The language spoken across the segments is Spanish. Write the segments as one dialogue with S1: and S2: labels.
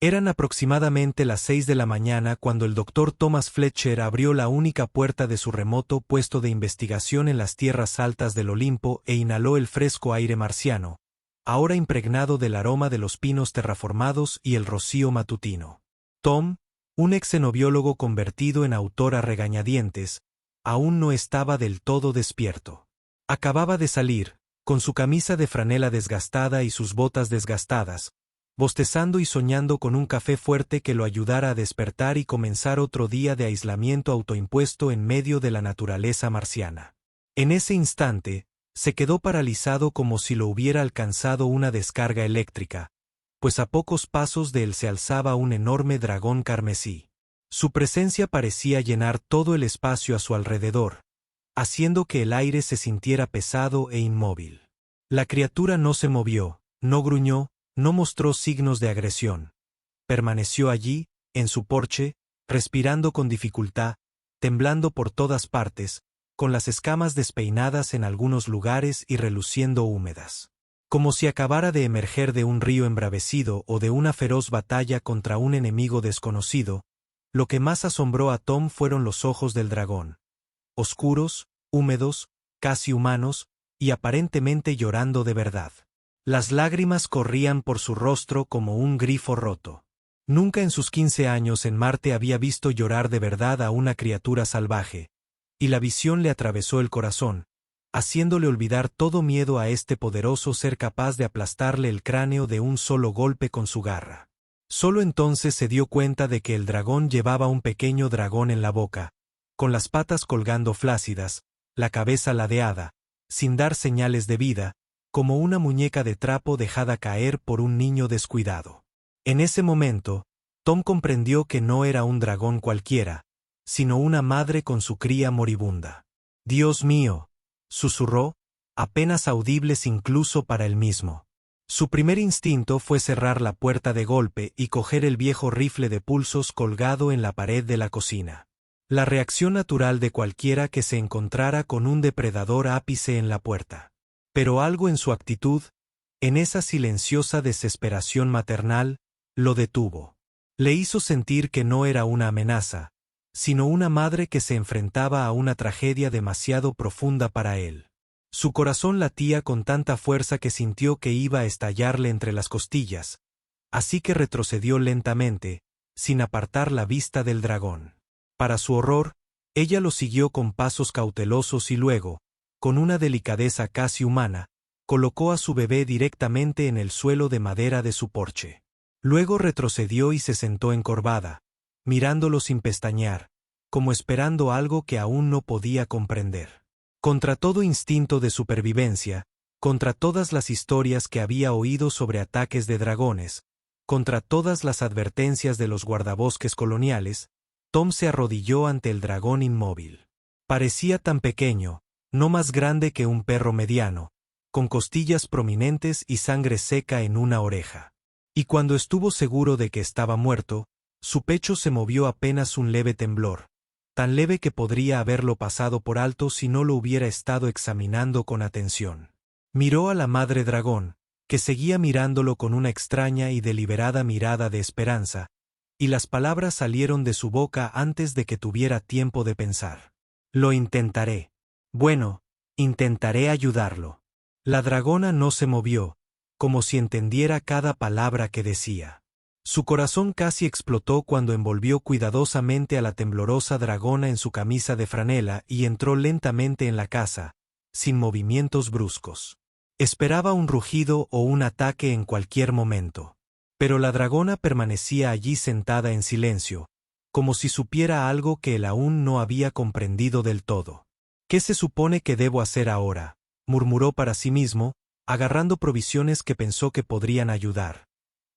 S1: Eran aproximadamente las 6 de la mañana cuando el doctor Thomas Fletcher abrió la única puerta de su remoto puesto de investigación en las tierras altas del Olimpo e inhaló el fresco aire marciano, ahora impregnado del aroma de los pinos terraformados y el rocío matutino. Tom, un ex xenobiólogo convertido en autor a regañadientes, aún no estaba del todo despierto. Acababa de salir, con su camisa de franela desgastada y sus botas desgastadas, bostezando y soñando con un café fuerte que lo ayudara a despertar y comenzar otro día de aislamiento autoimpuesto en medio de la naturaleza marciana. En ese instante, se quedó paralizado como si lo hubiera alcanzado una descarga eléctrica, pues a pocos pasos de él se alzaba un enorme dragón carmesí. Su presencia parecía llenar todo el espacio a su alrededor, haciendo que el aire se sintiera pesado e inmóvil. La criatura no se movió, no gruñó, no mostró signos de agresión. Permaneció allí, en su porche, respirando con dificultad, temblando por todas partes, con las escamas despeinadas en algunos lugares y reluciendo húmedas. Como si acabara de emerger de un río embravecido o de una feroz batalla contra un enemigo desconocido, lo que más asombró a Tom fueron los ojos del dragón. Oscuros, húmedos, casi humanos, y aparentemente llorando de verdad. Las lágrimas corrían por su rostro como un grifo roto. Nunca en sus 15 años en Marte había visto llorar de verdad a una criatura salvaje, y la visión le atravesó el corazón, haciéndole olvidar todo miedo a este poderoso ser capaz de aplastarle el cráneo de un solo golpe con su garra. Solo entonces se dio cuenta de que el dragón llevaba un pequeño dragón en la boca, con las patas colgando flácidas, la cabeza ladeada, sin dar señales de vida, como una muñeca de trapo dejada caer por un niño descuidado. En ese momento, Tom comprendió que no era un dragón cualquiera, sino una madre con su cría moribunda. «Dios mío», susurró, apenas audibles incluso para él mismo. Su primer instinto fue cerrar la puerta de golpe y coger el viejo rifle de pulsos colgado en la pared de la cocina. La reacción natural de cualquiera que se encontrara con un depredador ápice en la puerta. Pero algo en su actitud, en esa silenciosa desesperación maternal, lo detuvo. Le hizo sentir que no era una amenaza, sino una madre que se enfrentaba a una tragedia demasiado profunda para él. Su corazón latía con tanta fuerza que sintió que iba a estallarle entre las costillas, así que retrocedió lentamente, sin apartar la vista del dragón. Para su horror, ella lo siguió con pasos cautelosos y luego, con una delicadeza casi humana, colocó a su bebé directamente en el suelo de madera de su porche. Luego retrocedió y se sentó encorvada, mirándolo sin pestañear, como esperando algo que aún no podía comprender. Contra todo instinto de supervivencia, contra todas las historias que había oído sobre ataques de dragones, contra todas las advertencias de los guardabosques coloniales, Tom se arrodilló ante el dragón inmóvil. Parecía tan pequeño, no más grande que un perro mediano, con costillas prominentes y sangre seca en una oreja. Y cuando estuvo seguro de que estaba muerto, su pecho se movió apenas un leve temblor, tan leve que podría haberlo pasado por alto si no lo hubiera estado examinando con atención. Miró a la madre dragón, que seguía mirándolo con una extraña y deliberada mirada de esperanza, y las palabras salieron de su boca antes de que tuviera tiempo de pensar. «Lo intentaré. Bueno, intentaré ayudarlo». La dragona no se movió, como si entendiera cada palabra que decía. Su corazón casi explotó cuando envolvió cuidadosamente a la temblorosa dragona en su camisa de franela y entró lentamente en la casa, sin movimientos bruscos. Esperaba un rugido o un ataque en cualquier momento. Pero la dragona permanecía allí sentada en silencio, como si supiera algo que él aún no había comprendido del todo. «¿Qué se supone que debo hacer ahora?», murmuró para sí mismo, agarrando provisiones que pensó que podrían ayudar.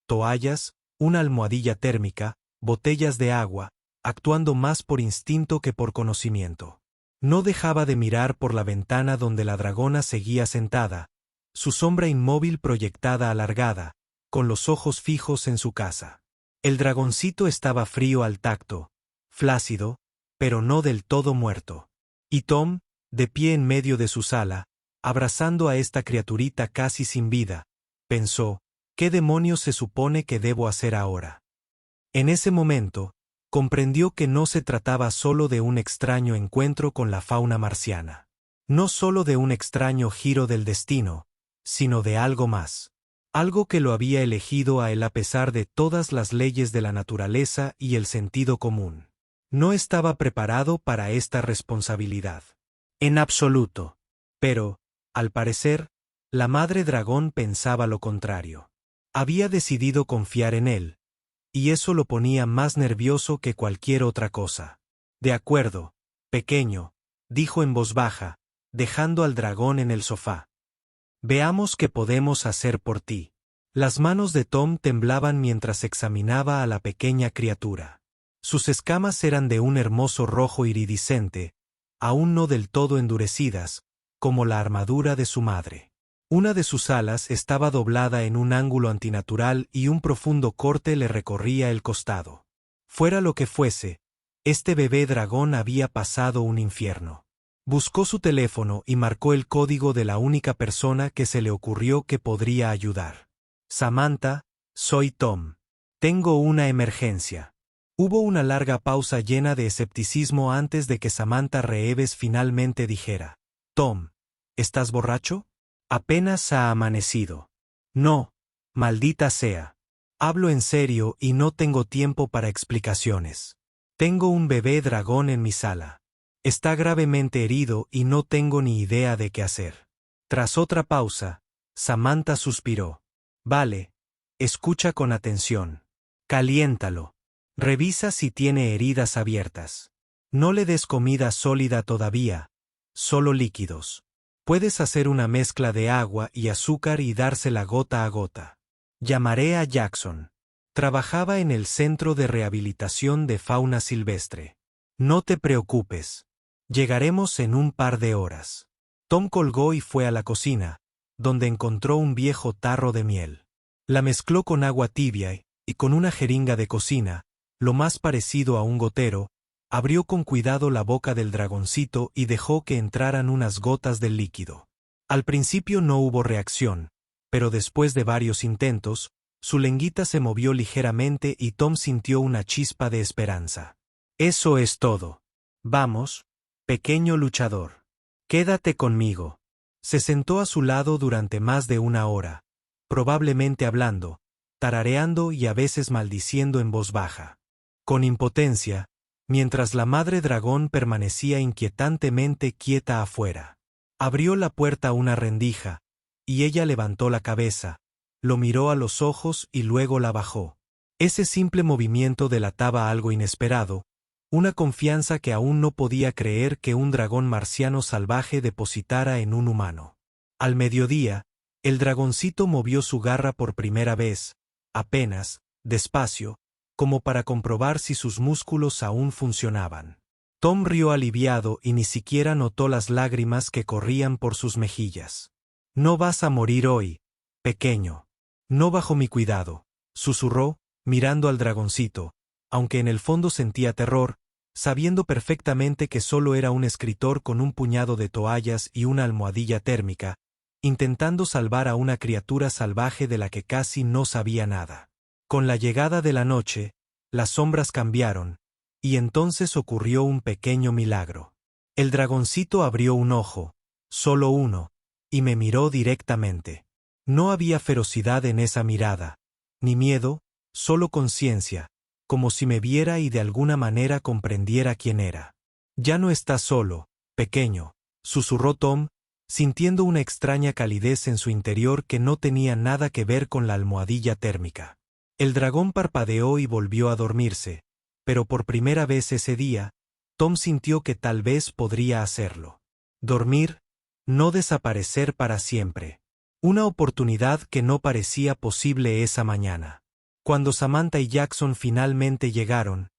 S1: Toallas, una almohadilla térmica, botellas de agua, actuando más por instinto que por conocimiento. No dejaba de mirar por la ventana donde la dragona seguía sentada, su sombra inmóvil proyectada alargada, con los ojos fijos en su casa. El dragoncito estaba frío al tacto, flácido, pero no del todo muerto. Y Tom, de pie en medio de su sala, abrazando a esta criaturita casi sin vida, pensó, ¿qué demonios se supone que debo hacer ahora? En ese momento, comprendió que no se trataba solo de un extraño encuentro con la fauna marciana. No solo de un extraño giro del destino, sino de algo más. Algo que lo había elegido a él a pesar de todas las leyes de la naturaleza y el sentido común. No estaba preparado para esta responsabilidad. En absoluto. Pero, al parecer, la madre dragón pensaba lo contrario. Había decidido confiar en él, y eso lo ponía más nervioso que cualquier otra cosa. De acuerdo, pequeño, dijo en voz baja, dejando al dragón en el sofá. Veamos qué podemos hacer por ti. Las manos de Tom temblaban mientras examinaba a la pequeña criatura. Sus escamas eran de un hermoso rojo iridiscente, aún no del todo endurecidas, como la armadura de su madre. Una de sus alas estaba doblada en un ángulo antinatural y un profundo corte le recorría el costado. Fuera lo que fuese, este bebé dragón había pasado un infierno. Buscó su teléfono y marcó el código de la única persona que se le ocurrió que podría ayudar. Samantha, soy Tom. Tengo una emergencia. Hubo una larga pausa llena de escepticismo antes de que Samantha Reeves finalmente dijera: Tom, ¿estás borracho? Apenas ha amanecido. No, maldita sea. Hablo en serio y no tengo tiempo para explicaciones. Tengo un bebé dragón en mi sala. Está gravemente herido y no tengo ni idea de qué hacer. Tras otra pausa, Samantha suspiró. Vale, escucha con atención. Caliéntalo. Revisa si tiene heridas abiertas. No le des comida sólida todavía, solo líquidos. Puedes hacer una mezcla de agua y azúcar y dársela gota a gota. Llamaré a Jackson. Trabajaba en el Centro de Rehabilitación de Fauna Silvestre. No te preocupes. Llegaremos en un par de horas. Tom colgó y fue a la cocina, donde encontró un viejo tarro de miel. La mezcló con agua tibia y con una jeringa de cocina, lo más parecido a un gotero, abrió con cuidado la boca del dragoncito y dejó que entraran unas gotas del líquido. Al principio no hubo reacción, pero después de varios intentos, su lengüita se movió ligeramente y Tom sintió una chispa de esperanza. Eso es todo. Vamos, pequeño luchador. Quédate conmigo. Se sentó a su lado durante más de una hora, probablemente hablando, tarareando y a veces maldiciendo en voz baja. Con impotencia, mientras la madre dragón permanecía inquietantemente quieta afuera. Abrió la puerta una rendija, y ella levantó la cabeza, lo miró a los ojos y luego la bajó. Ese simple movimiento delataba algo inesperado, una confianza que aún no podía creer que un dragón marciano salvaje depositara en un humano. Al mediodía, el dragoncito movió su garra por primera vez, apenas, despacio, como para comprobar si sus músculos aún funcionaban. Tom rió aliviado y ni siquiera notó las lágrimas que corrían por sus mejillas. No vas a morir hoy, pequeño. No bajo mi cuidado, susurró, mirando al dragoncito, aunque en el fondo sentía terror, sabiendo perfectamente que solo era un escritor con un puñado de toallas y una almohadilla térmica, intentando salvar a una criatura salvaje de la que casi no sabía nada. Con la llegada de la noche, las sombras cambiaron, y entonces ocurrió un pequeño milagro. El dragoncito abrió un ojo, solo uno, y me miró directamente. No había ferocidad en esa mirada, ni miedo, solo conciencia, como si me viera y de alguna manera comprendiera quién era. Ya no estás solo, pequeño, susurró Tom, sintiendo una extraña calidez en su interior que no tenía nada que ver con la almohadilla térmica. El dragón parpadeó y volvió a dormirse, pero por primera vez ese día, Tom sintió que tal vez podría hacerlo. Dormir, no desaparecer para siempre. Una oportunidad que no parecía posible esa mañana. Cuando Samantha y Jackson finalmente llegaron,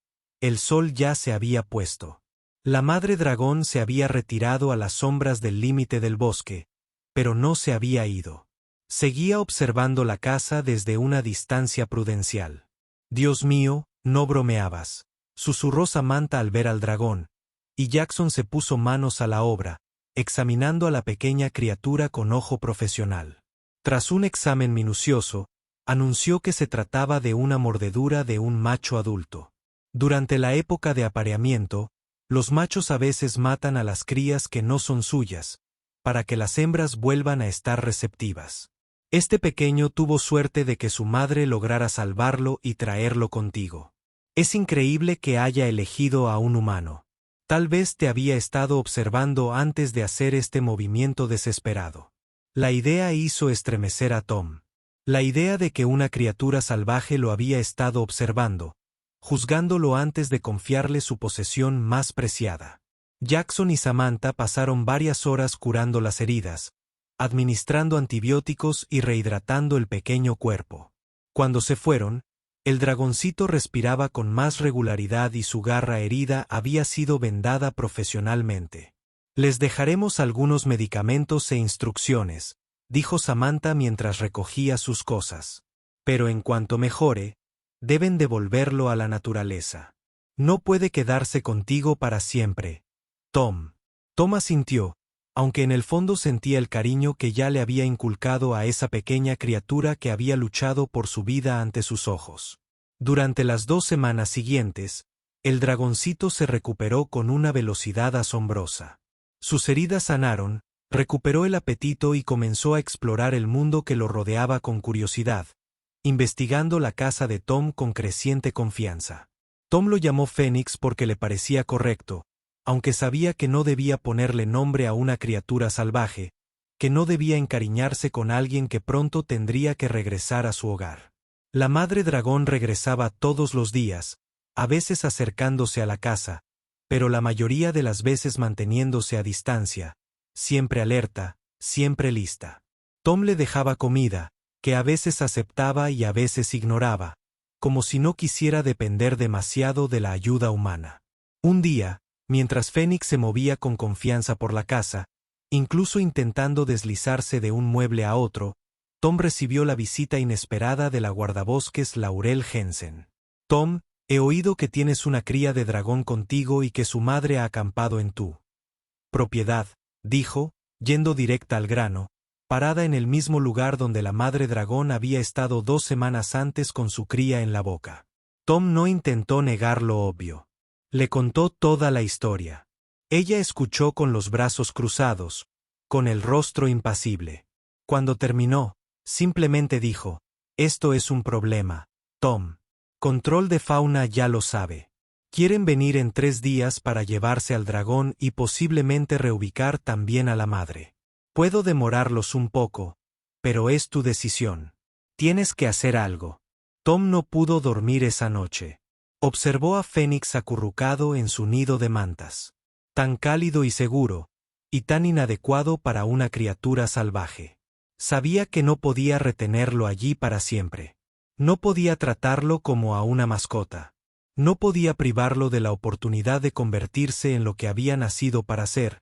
S1: el sol ya se había puesto. La madre dragón se había retirado a las sombras del límite del bosque, pero no se había ido. Seguía observando la casa desde una distancia prudencial. Dios mío, no bromeabas, susurró Samantha al ver al dragón, y Jackson se puso manos a la obra, examinando a la pequeña criatura con ojo profesional. Tras un examen minucioso, Anunció que se trataba de una mordedura de un macho adulto. Durante la época de apareamiento, los machos a veces matan a las crías que no son suyas, para que las hembras vuelvan a estar receptivas. Este pequeño tuvo suerte de que su madre lograra salvarlo y traerlo contigo. Es increíble que haya elegido a un humano. Tal vez te había estado observando antes de hacer este movimiento desesperado. La idea hizo estremecer a Tom. La idea de que una criatura salvaje lo había estado observando, juzgándolo antes de confiarle su posesión más preciada. Jackson y Samantha pasaron varias horas curando las heridas, administrando antibióticos y rehidratando el pequeño cuerpo. Cuando se fueron, el dragoncito respiraba con más regularidad y su garra herida había sido vendada profesionalmente. Les dejaremos algunos medicamentos e instrucciones, dijo Samantha mientras recogía sus cosas. Pero en cuanto mejore, deben devolverlo a la naturaleza. No puede quedarse contigo para siempre, Tom. Tom asintió, aunque en el fondo sentía el cariño que ya le había inculcado a esa pequeña criatura que había luchado por su vida ante sus ojos. Durante las 2 semanas siguientes, el dragoncito se recuperó con una velocidad asombrosa. Sus heridas sanaron, recuperó el apetito y comenzó a explorar el mundo que lo rodeaba con curiosidad, investigando la casa de Tom con creciente confianza. Tom lo llamó Fénix porque le parecía correcto, aunque sabía que no debía ponerle nombre a una criatura salvaje, que no debía encariñarse con alguien que pronto tendría que regresar a su hogar. La madre dragón regresaba todos los días, a veces acercándose a la casa, pero la mayoría de las veces manteniéndose a distancia, siempre alerta, siempre lista. Tom le dejaba comida, que a veces aceptaba y a veces ignoraba, como si no quisiera depender demasiado de la ayuda humana. Un día, mientras Fénix se movía con confianza por la casa, incluso intentando deslizarse de un mueble a otro, Tom recibió la visita inesperada de la guardabosques Laurel Jensen. Tom, he oído que tienes una cría de dragón contigo y que su madre ha acampado en tu propiedad, dijo, yendo directa al grano, parada en el mismo lugar donde la madre dragón había estado 2 semanas antes con su cría en la boca. Tom no intentó negar lo obvio. Le contó toda la historia. Ella escuchó con los brazos cruzados, con el rostro impasible. Cuando terminó, simplemente dijo, «Esto es un problema, Tom. Control de Fauna ya lo sabe. Quieren venir en 3 días para llevarse al dragón y posiblemente reubicar también a la madre. Puedo demorarlos un poco, pero es tu decisión. Tienes que hacer algo». Tom no pudo dormir esa noche. Observó a Fénix acurrucado en su nido de mantas. Tan cálido y seguro, y tan inadecuado para una criatura salvaje. Sabía que no podía retenerlo allí para siempre. No podía tratarlo como a una mascota. No podía privarlo de la oportunidad de convertirse en lo que había nacido para ser,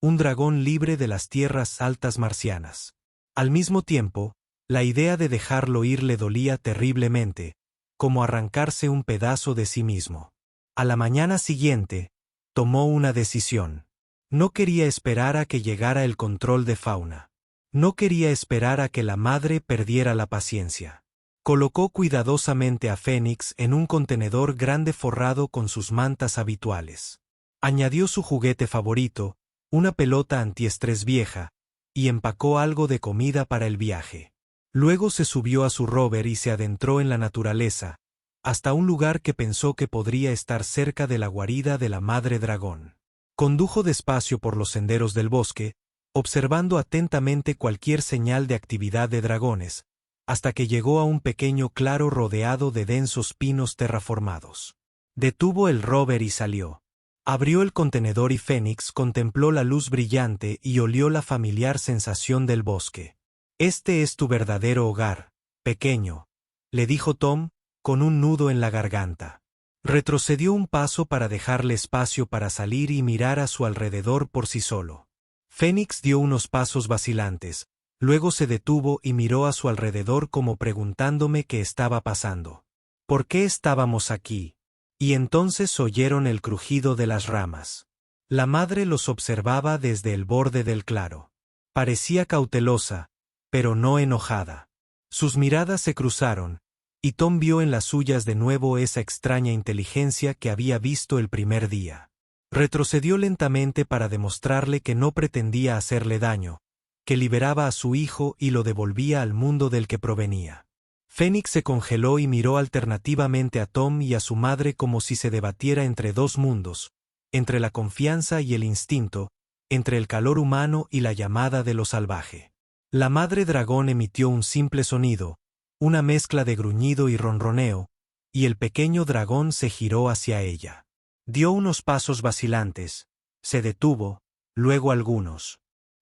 S1: un dragón libre de las tierras altas marcianas. Al mismo tiempo, la idea de dejarlo ir le dolía terriblemente, como arrancarse un pedazo de sí mismo. A la mañana siguiente, tomó una decisión. No quería esperar a que llegara el control de Fauna. No quería esperar a que la madre perdiera la paciencia. Colocó cuidadosamente a Fénix en un contenedor grande forrado con sus mantas habituales. Añadió su juguete favorito, una pelota antiestrés vieja, y empacó algo de comida para el viaje. Luego se subió a su rover y se adentró en la naturaleza, hasta un lugar que pensó que podría estar cerca de la guarida de la madre dragón. Condujo despacio por los senderos del bosque, observando atentamente cualquier señal de actividad de dragones, hasta que llegó a un pequeño claro rodeado de densos pinos terraformados. Detuvo el rover y salió. Abrió el contenedor y Fénix contempló la luz brillante y olió la familiar sensación del bosque. «Este es tu verdadero hogar, pequeño», le dijo Tom, con un nudo en la garganta. Retrocedió un paso para dejarle espacio para salir y mirar a su alrededor por sí solo. Fénix dio unos pasos vacilantes, luego se detuvo y miró a su alrededor como preguntándome qué estaba pasando. ¿Por qué estábamos aquí? Y entonces oyeron el crujido de las ramas. La madre los observaba desde el borde del claro. Parecía cautelosa, pero no enojada. Sus miradas se cruzaron, y Tom vio en las suyas de nuevo esa extraña inteligencia que había visto el primer día. Retrocedió lentamente para demostrarle que no pretendía hacerle daño, que liberaba a su hijo y lo devolvía al mundo del que provenía. Fénix se congeló y miró alternativamente a Tom y a su madre como si se debatiera entre dos mundos, entre la confianza y el instinto, entre el calor humano y la llamada de lo salvaje. La madre dragón emitió un simple sonido, una mezcla de gruñido y ronroneo, y el pequeño dragón se giró hacia ella. Dio unos pasos vacilantes, se detuvo, luego algunos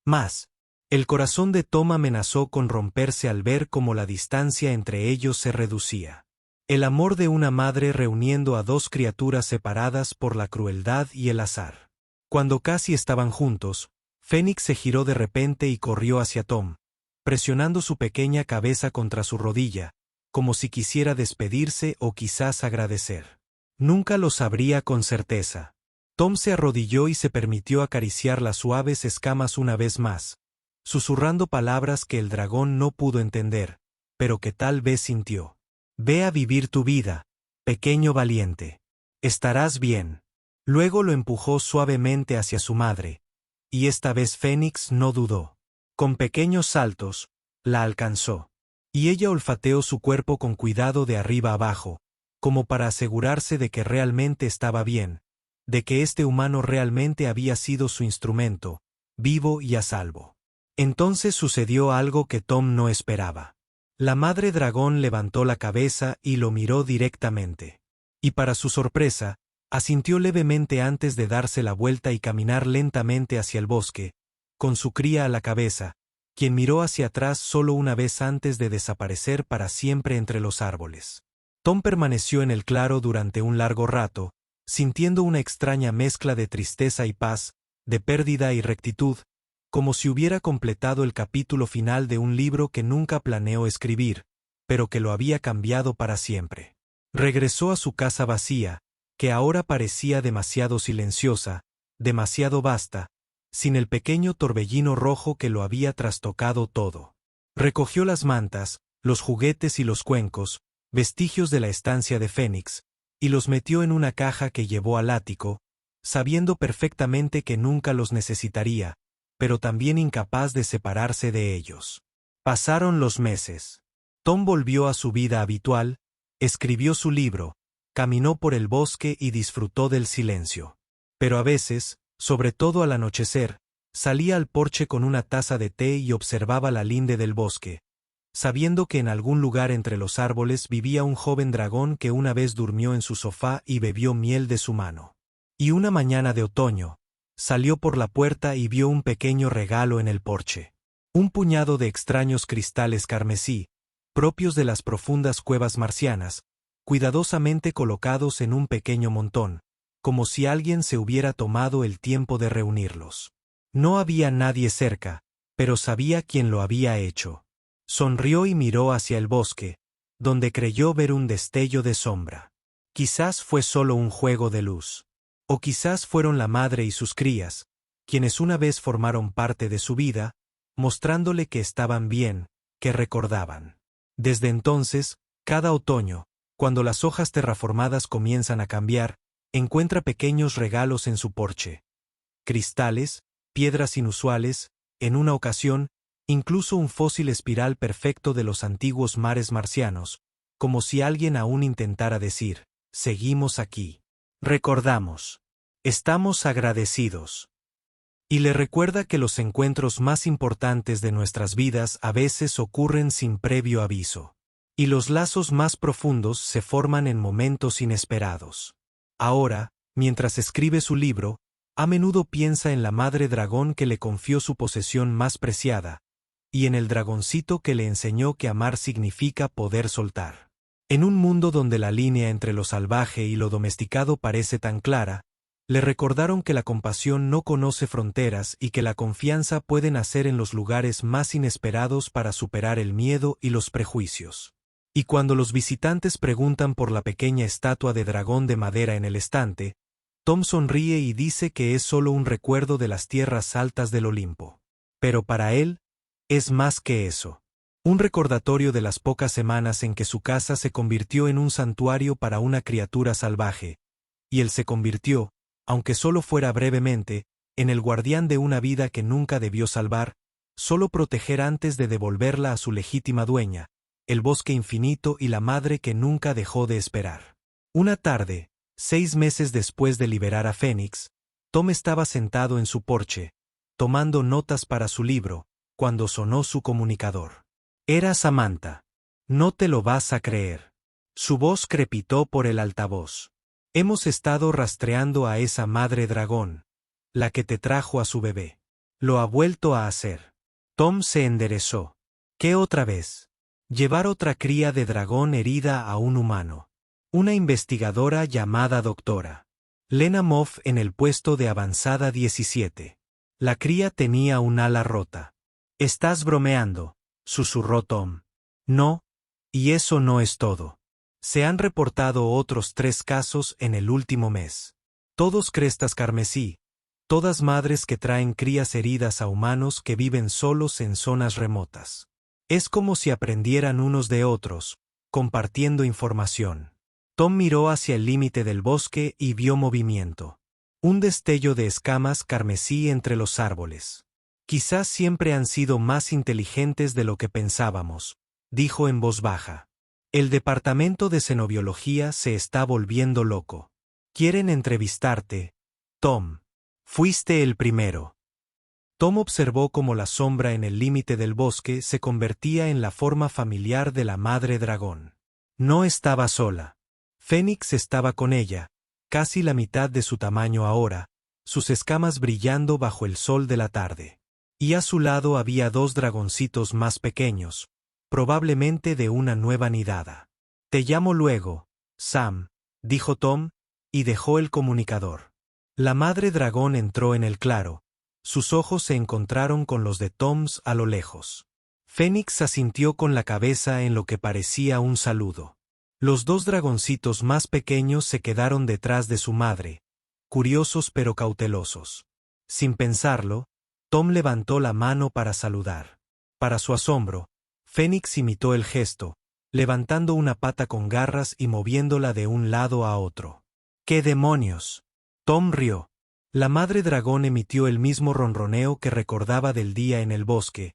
S1: más. El corazón de Tom amenazó con romperse al ver cómo la distancia entre ellos se reducía. El amor de una madre reuniendo a dos criaturas separadas por la crueldad y el azar. Cuando casi estaban juntos, Fénix se giró de repente y corrió hacia Tom, presionando su pequeña cabeza contra su rodilla, como si quisiera despedirse o quizás agradecer. Nunca lo sabría con certeza. Tom se arrodilló y se permitió acariciar las suaves escamas una vez más, susurrando palabras que el dragón no pudo entender, pero que tal vez sintió. Ve a vivir tu vida, pequeño valiente. Estarás bien. Luego lo empujó suavemente hacia su madre, y esta vez Fénix no dudó. Con pequeños saltos, la alcanzó, y ella olfateó su cuerpo con cuidado de arriba abajo, como para asegurarse de que realmente estaba bien, de que este humano realmente había sido su instrumento, vivo y a salvo. Entonces sucedió algo que Tom no esperaba. La madre dragón levantó la cabeza y lo miró directamente. Y para su sorpresa, asintió levemente antes de darse la vuelta y caminar lentamente hacia el bosque, con su cría a la cabeza, quien miró hacia atrás solo una vez antes de desaparecer para siempre entre los árboles. Tom permaneció en el claro durante un largo rato, sintiendo una extraña mezcla de tristeza y paz, de pérdida y rectitud, como si hubiera completado el capítulo final de un libro que nunca planeó escribir, pero que lo había cambiado para siempre. Regresó a su casa vacía, que ahora parecía demasiado silenciosa, demasiado vasta, sin el pequeño torbellino rojo que lo había trastocado todo. Recogió las mantas, los juguetes y los cuencos, vestigios de la estancia de Fénix, y los metió en una caja que llevó al ático, sabiendo perfectamente que nunca los necesitaría, pero también incapaz de separarse de ellos. Pasaron los meses. Tom volvió a su vida habitual, escribió su libro, caminó por el bosque y disfrutó del silencio. Pero a veces, sobre todo al anochecer, salía al porche con una taza de té y observaba la linde del bosque, sabiendo que en algún lugar entre los árboles vivía un joven dragón que una vez durmió en su sofá y bebió miel de su mano. Y una mañana de otoño, salió por la puerta y vio un pequeño regalo en el porche. Un puñado de extraños cristales carmesí, propios de las profundas cuevas marcianas, cuidadosamente colocados en un pequeño montón, como si alguien se hubiera tomado el tiempo de reunirlos. No había nadie cerca, pero sabía quién lo había hecho. Sonrió y miró hacia el bosque, donde creyó ver un destello de sombra. Quizás fue solo un juego de luz. O quizás fueron la madre y sus crías, quienes una vez formaron parte de su vida, mostrándole que estaban bien, que recordaban. Desde entonces, cada otoño, cuando las hojas terraformadas comienzan a cambiar, encuentra pequeños regalos en su porche. Cristales, piedras inusuales, en una ocasión, incluso un fósil espiral perfecto de los antiguos mares marcianos, como si alguien aún intentara decir, seguimos aquí. Recordamos. Estamos agradecidos. Y le recuerda que los encuentros más importantes de nuestras vidas a veces ocurren sin previo aviso. Y los lazos más profundos se forman en momentos inesperados. Ahora, mientras escribe su libro, a menudo piensa en la madre dragón que le confió su posesión más preciada, y en el dragoncito que le enseñó que amar significa poder soltar. En un mundo donde la línea entre lo salvaje y lo domesticado parece tan clara, le recordaron que la compasión no conoce fronteras y que la confianza puede nacer en los lugares más inesperados para superar el miedo y los prejuicios. Y cuando los visitantes preguntan por la pequeña estatua de dragón de madera en el estante, Tom sonríe y dice que es solo un recuerdo de las tierras altas del Olimpo. Pero para él, es más que eso. Un recordatorio de las pocas semanas en que su casa se convirtió en un santuario para una criatura salvaje, y él se convirtió, aunque solo fuera brevemente, en el guardián de una vida que nunca debió salvar, solo proteger antes de devolverla a su legítima dueña, el bosque infinito y la madre que nunca dejó de esperar. Una tarde, 6 meses después de liberar a Fénix, Tom estaba sentado en su porche, tomando notas para su libro, cuando sonó su comunicador. Era Samantha. No te lo vas a creer. Su voz crepitó por el altavoz. Hemos estado rastreando a esa madre dragón, la que te trajo a su bebé. Lo ha vuelto a hacer. Tom se enderezó. ¿Qué otra vez? Llevar otra cría de dragón herida a un humano. Una investigadora llamada doctora Lena Moff en el puesto de avanzada 17. La cría tenía un ala rota. Estás bromeando, susurró Tom. No, y eso no es todo. Se han reportado otros 3 casos en el último mes. Todos crestas carmesí, todas madres que traen crías heridas a humanos que viven solos en zonas remotas. Es como si aprendieran unos de otros, compartiendo información. Tom miró hacia el límite del bosque y vio movimiento. Un destello de escamas carmesí entre los árboles. Quizás siempre han sido más inteligentes de lo que pensábamos, dijo en voz baja. El departamento de xenobiología se está volviendo loco. Quieren entrevistarte, Tom. Fuiste el primero. Tom observó cómo la sombra en el límite del bosque se convertía en la forma familiar de la madre dragón. No estaba sola. Fénix estaba con ella, casi la mitad de su tamaño ahora, sus escamas brillando bajo el sol de la tarde. Y a su lado había 2 dragoncitos más pequeños, probablemente de una nueva nidada. Te llamo luego, Sam, dijo Tom, y dejó el comunicador. La madre dragón entró en el claro. Sus ojos se encontraron con los de Tom's a lo lejos. Fénix asintió con la cabeza en lo que parecía un saludo. Los 2 dragoncitos más pequeños se quedaron detrás de su madre, curiosos pero cautelosos. Sin pensarlo, Tom levantó la mano para saludar. Para su asombro, Fénix imitó el gesto, levantando una pata con garras y moviéndola de un lado a otro. ¡Qué demonios! Tom rió. La madre dragón emitió el mismo ronroneo que recordaba del día en el bosque,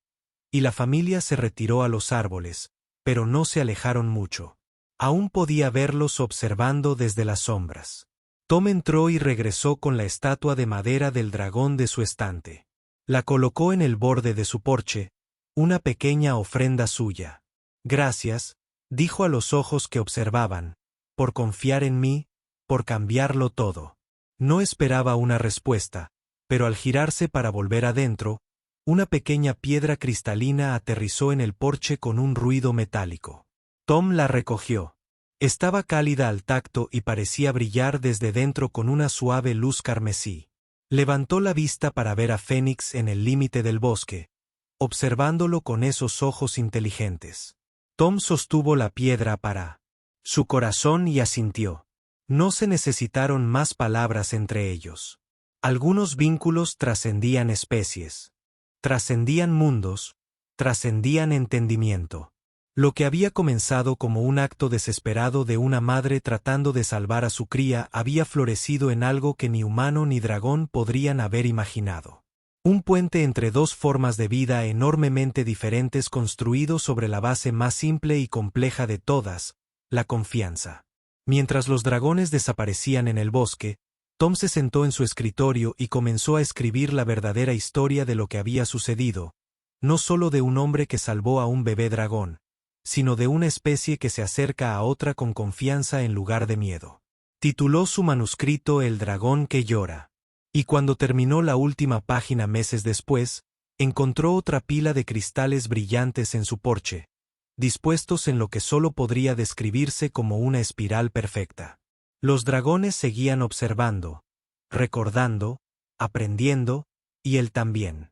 S1: y la familia se retiró a los árboles, pero no se alejaron mucho. Aún podía verlos observando desde las sombras. Tom entró y regresó con la estatua de madera del dragón de su estante. La colocó en el borde de su porche, una pequeña ofrenda suya. Gracias, dijo a los ojos que observaban, por confiar en mí, por cambiarlo todo. No esperaba una respuesta, pero al girarse para volver adentro, una pequeña piedra cristalina aterrizó en el porche con un ruido metálico. Tom la recogió. Estaba cálida al tacto y parecía brillar desde dentro con una suave luz carmesí. Levantó la vista para ver a Fénix en el límite del bosque, observándolo con esos ojos inteligentes. Tom sostuvo la piedra para su corazón y asintió. No se necesitaron más palabras entre ellos. Algunos vínculos trascendían especies, trascendían mundos, trascendían entendimiento. Lo que había comenzado como un acto desesperado de una madre tratando de salvar a su cría había florecido en algo que ni humano ni dragón podrían haber imaginado. Un puente entre 2 formas de vida enormemente diferentes construido sobre la base más simple y compleja de todas, la confianza. Mientras los dragones desaparecían en el bosque, Tom se sentó en su escritorio y comenzó a escribir la verdadera historia de lo que había sucedido, no solo de un hombre que salvó a un bebé dragón, sino de una especie que se acerca a otra con confianza en lugar de miedo. Tituló su manuscrito El dragón que llora. Y cuando terminó la última página meses después, encontró otra pila de cristales brillantes en su porche, dispuestos en lo que solo podría describirse como una espiral perfecta. Los dragones seguían observando, recordando, aprendiendo, y él también.